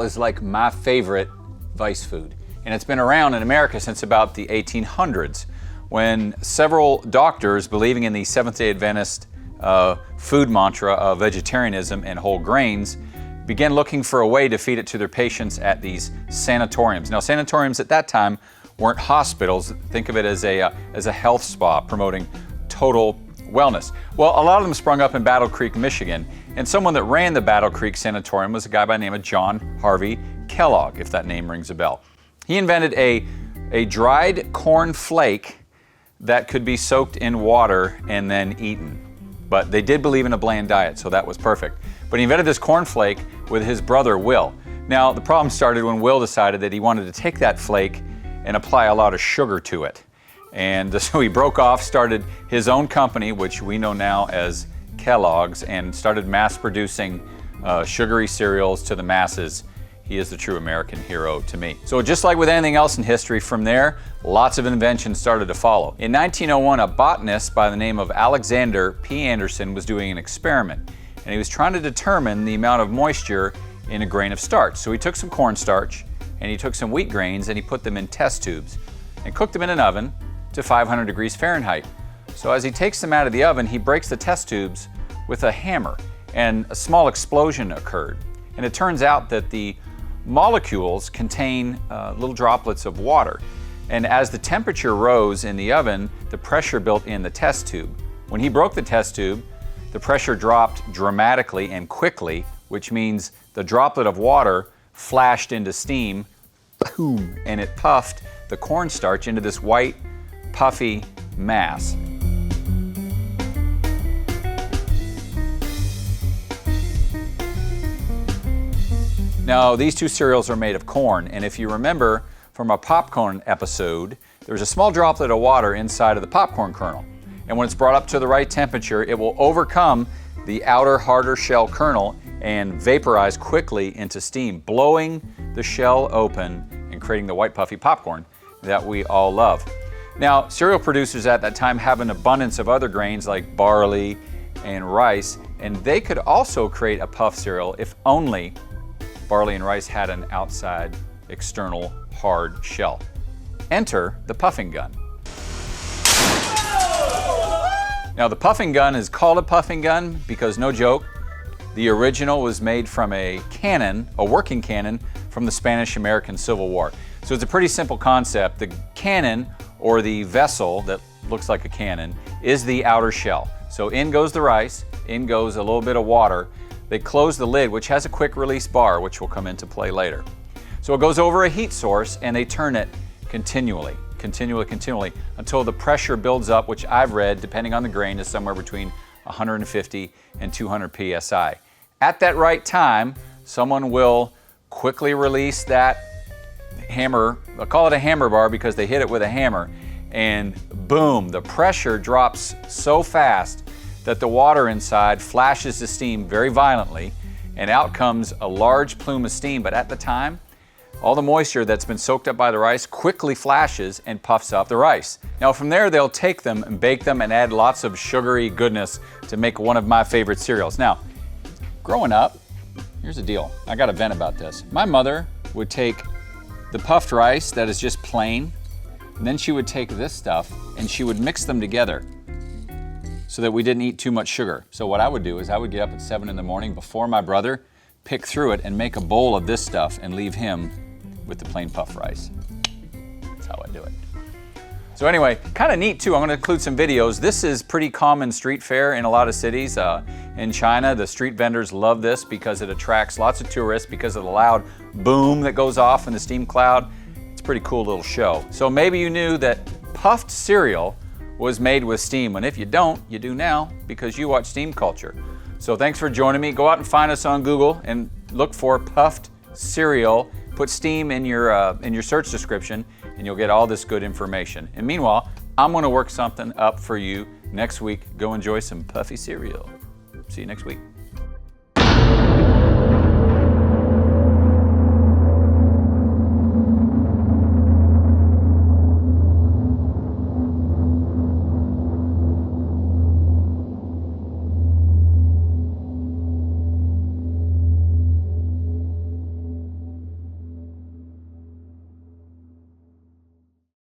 cereal is like my favorite vice food, and it's been around in America since about the 1800s, when several doctors believing in the Seventh-day Adventist food mantra of vegetarianism and whole grains began looking for a way to feed it to their patients at these sanatoriums. Now, sanatoriums at that time weren't hospitals. Think of it as a health spa promoting total wellness. Well, a lot of them sprung up in Battle Creek, Michigan, and someone that ran the Battle Creek Sanatorium was a guy by the name of John Harvey Kellogg, if that name rings a bell. He invented a dried corn flake that could be soaked in water and then eaten. But they did believe in a bland diet, so that was perfect. But he invented this corn flake with his brother, Will. Now, the problem started when Will decided that he wanted to take that flake and apply a lot of sugar to it. And so he broke off, started his own company, which we know now as Kellogg's, and started mass producing sugary cereals to the masses. He is the true American hero to me. So just like with anything else in history, from there, lots of inventions started to follow. In 1901, a botanist by the name of Alexander P. Anderson was doing an experiment, and he was trying to determine the amount of moisture in a grain of starch. So he took some cornstarch, and he took some wheat grains, and he put them in test tubes, and cooked them in an oven to 500 degrees Fahrenheit. So as he takes them out of the oven, he breaks the test tubes with a hammer, and a small explosion occurred. And it turns out that the molecules contain little droplets of water. And as the temperature rose in the oven, the pressure built in the test tube. When he broke the test tube, the pressure dropped dramatically and quickly, which means the droplet of water flashed into steam, boom, and it puffed the cornstarch into this white, puffy mass. Now, these two cereals are made of corn, and if you remember from a popcorn episode, there's a small droplet of water inside of the popcorn kernel. And when it's brought up to the right temperature, it will overcome the outer, harder shell kernel and vaporize quickly into steam, blowing the shell open and creating the white puffy popcorn that we all love. Now, cereal producers at that time have an abundance of other grains like barley and rice, and they could also create a puff cereal if only barley and rice had an outside, external, hard shell. Enter the puffing gun. Now, the puffing gun is called a puffing gun because, no joke, the original was made from a cannon, a working cannon, from the Spanish-American Civil War. So it's a pretty simple concept. The cannon, or the vessel that looks like a cannon, is the outer shell. So in goes the rice, in goes a little bit of water. They close the lid, which has a quick release bar, which will come into play later. So it goes over a heat source, and they turn it continually, until the pressure builds up, which I've read, depending on the grain, is somewhere between 150 and 200 psi. At that right time, someone will quickly release that hammer. I'll call it a hammer bar because they hit it with a hammer, and boom, the pressure drops so fast that the water inside flashes to steam very violently, and out comes a large plume of steam. But at the time, all the moisture that's been soaked up by the rice quickly flashes and puffs up the rice. Now from there, they'll take them and bake them and add lots of sugary goodness to make one of my favorite cereals. Now, growing up, here's the deal. I got a vent about this. My mother would take the puffed rice that is just plain, and then she would take this stuff and she would mix them together so that we didn't eat too much sugar. So what I would do is I would get up at 7 in the morning before my brother, pick through it and make a bowl of this stuff and leave him with the plain puffed rice. That's how I do it. So anyway, kind of neat too, I'm gonna include some videos. This is pretty common street fare in a lot of cities. In China, the street vendors love this because it attracts lots of tourists because of the loud boom that goes off in the steam cloud. It's a pretty cool little show. So maybe you knew that puffed cereal was made with steam, and if you don't, you do now because you watch Steam Culture. So thanks for joining me. Go out and find us on Google and look for puffed cereal. Put steam in your search description and you'll get all this good information. And meanwhile, I'm gonna work something up for you next week. Go enjoy some puffy cereal. See you next week.